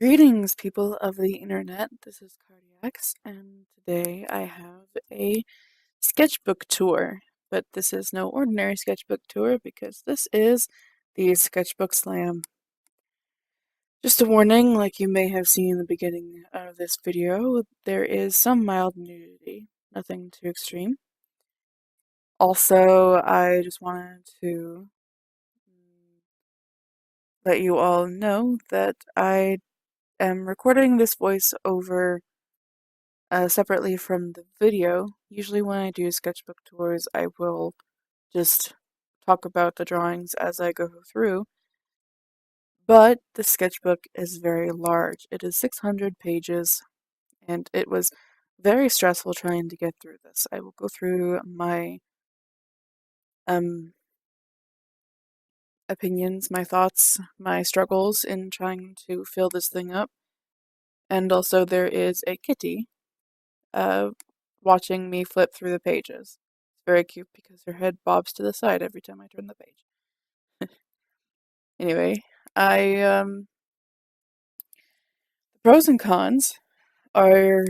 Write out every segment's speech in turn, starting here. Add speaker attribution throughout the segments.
Speaker 1: Greetings, people of the internet. This is Cardiacs, and today I have a sketchbook tour. But this is no ordinary sketchbook tour because this is the Sketchbook Slam. Just a warning, like you may have seen in the beginning of this video, there is some mild nudity, nothing too extreme. Also, I just wanted to let you all know that I am recording this voice over separately from the video. Usually when I do sketchbook tours, I will just talk about the drawings as I go through, but the sketchbook is very large. It is 600 pages, and it was very stressful trying to get through this. I will go through my opinions, my thoughts, my struggles in trying to fill this thing up. And also there is a kitty watching me flip through the pages. It's very cute because her head bobs to the side every time I turn the page. Anyway, the pros and cons are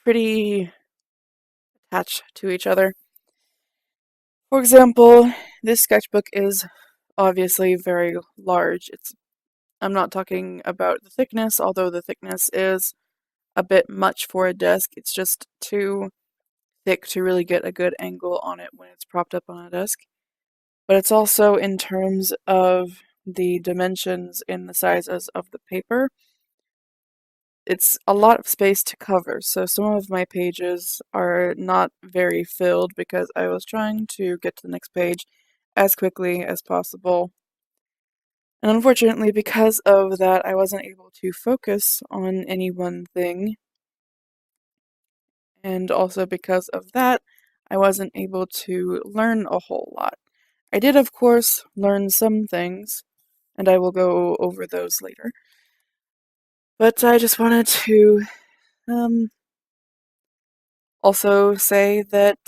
Speaker 1: pretty attached to each other. For example, this sketchbook is obviously very large. I'm not talking about the thickness, although the thickness is a bit much for a desk. It's just too thick to really get a good angle on it when it's propped up on a desk. But it's also in terms of the dimensions in the sizes of the paper. It's a lot of space to cover, so some of my pages are not very filled because I was trying to get to the next page as quickly as possible. And unfortunately, because of that, I wasn't able to focus on any one thing. And also because of that, I wasn't able to learn a whole lot. I did, of course, learn some things, and I will go over those later. But I just wanted to also say that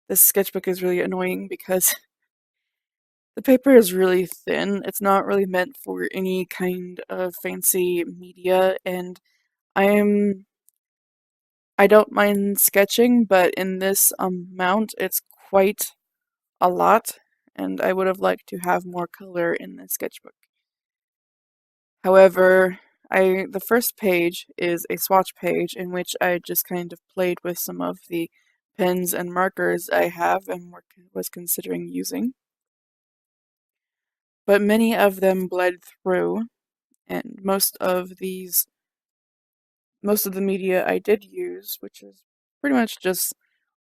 Speaker 1: this sketchbook is really annoying because the paper is really thin. It's not really meant for any kind of fancy media, and I don't mind sketching, but in this amount, it's quite a lot, and I would have liked to have more color in the sketchbook. However, the first page is a swatch page in which I just kind of played with some of the pens and markers I have and was considering using. But many of them bled through, and most of the media I did use, which is pretty much just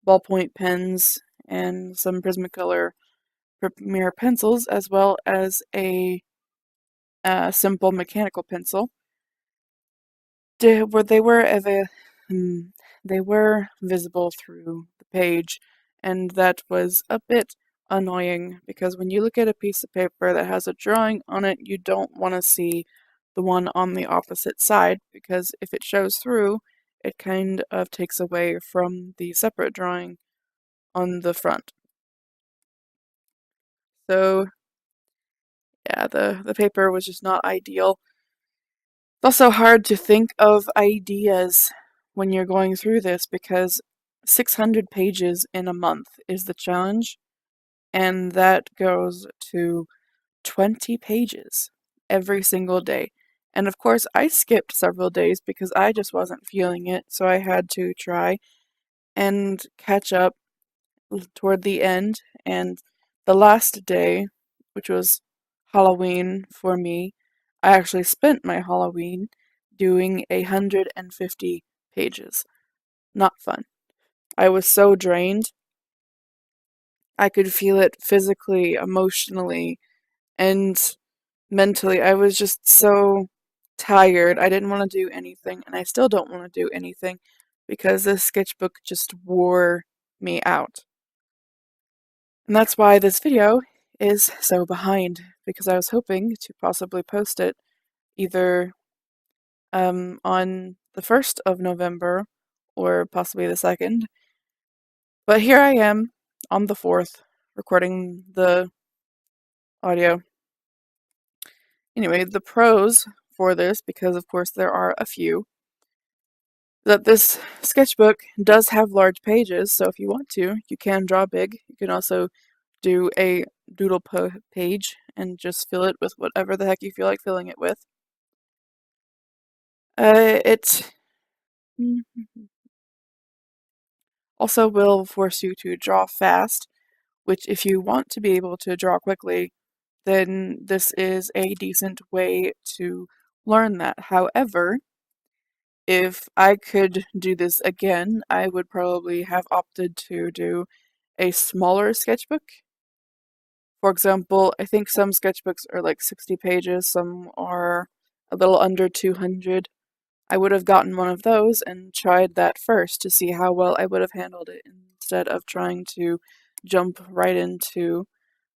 Speaker 1: ballpoint pens and some Prismacolor Premier pencils, as well as a simple mechanical pencil. They were visible through the page, and that was a bit annoying because when you look at a piece of paper that has a drawing on it, you don't want to see the one on the opposite side, because if it shows through, it kind of takes away from the separate drawing on the front. So yeah, the paper was just not ideal. It's also hard to think of ideas when you're going through this because 600 pages in a month is the challenge, and that goes to 20 pages every single day. And of course, I skipped several days because I just wasn't feeling it, so I had to try and catch up toward the end. And the last day, which was Halloween for me, I actually spent my Halloween doing 150 pages. Not fun. I was so drained. I could feel it physically, emotionally, and mentally. I was just so tired. I didn't want to do anything, and I still don't want to do anything because this sketchbook just wore me out. And that's why this video is so behind, because I was hoping to possibly post it either on the 1st of November or possibly the 2nd. But here I am on the 4th recording the audio. Anyway, the pros for this, because of course there are a few, that this sketchbook does have large pages, so if you want to, you can draw big. You can also do a doodle page and just fill it with whatever the heck you feel like filling it with. It also will force you to draw fast, which if you want to be able to draw quickly, then this is a decent way to learn that. However, if I could do this again, I would probably have opted to do a smaller sketchbook. For example, I think some sketchbooks are like 60 pages, some are a little under 200. I would have gotten one of those and tried that first to see how well I would have handled it instead of trying to jump right into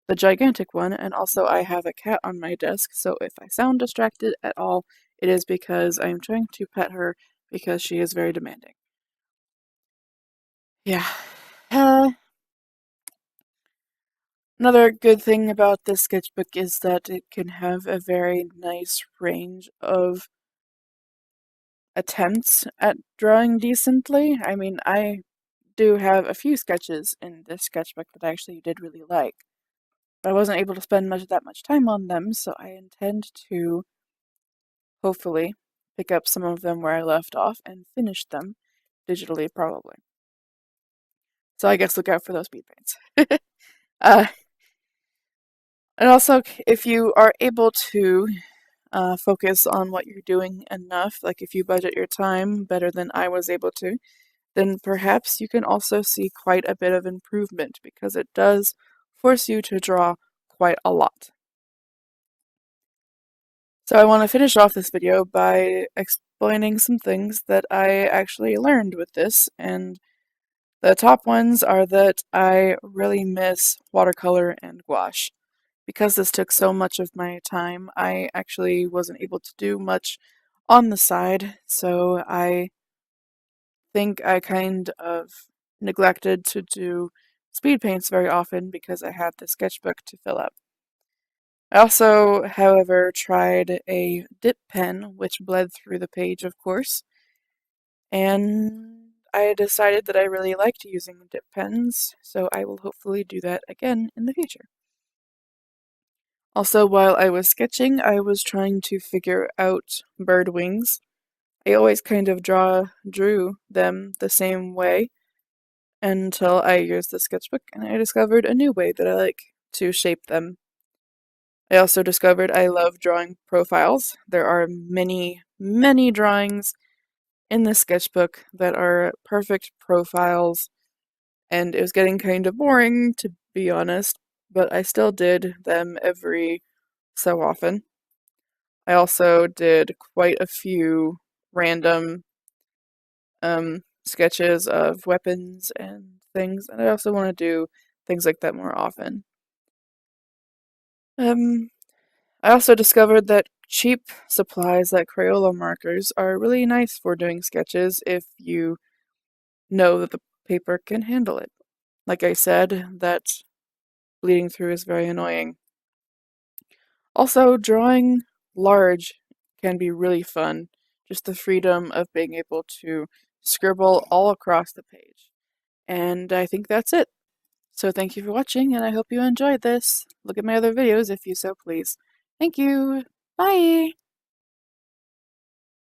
Speaker 1: the gigantic one. And also I have a cat on my desk, so if I sound distracted at all, it is because I'm trying to pet her because she is very demanding. Yeah. Another good thing about this sketchbook is that it can have a very nice range of attempts at drawing decently. I mean, I do have a few sketches in this sketchbook that I actually did really like, but I wasn't able to spend that much time on them, so I intend to hopefully pick up some of them where I left off and finish them digitally, probably. So I guess look out for those speed paints. uh, and also, if you are able to focus on what you're doing enough, like if you budget your time better than I was able to, then perhaps you can also see quite a bit of improvement because it does force you to draw quite a lot. So I want to finish off this video by explaining some things that I actually learned with this, and the top ones are that I really miss watercolor and gouache. Because this took so much of my time, I actually wasn't able to do much on the side, so I think I kind of neglected to do speed paints very often because I had the sketchbook to fill up. I also, however, tried a dip pen, which bled through the page, of course, and I decided that I really liked using dip pens, so I will hopefully do that again in the future. Also, while I was sketching, I was trying to figure out bird wings. I always kind of drew them the same way until I used the sketchbook and I discovered a new way that I like to shape them. I also discovered I love drawing profiles. There are many, many drawings in this sketchbook that are perfect profiles, and it was getting kind of boring, to be honest, but I still did them every so often. I also did quite a few random sketches of weapons and things, and I also want to do things like that more often. I also discovered that cheap supplies like Crayola markers are really nice for doing sketches if you know that the paper can handle it. Like I said, that bleeding through is very annoying. Also, drawing large can be really fun. Just the freedom of being able to scribble all across the page. And I think that's it. So thank you for watching, and I hope you enjoyed this. Look at my other videos if you so please. Thank you. Bye!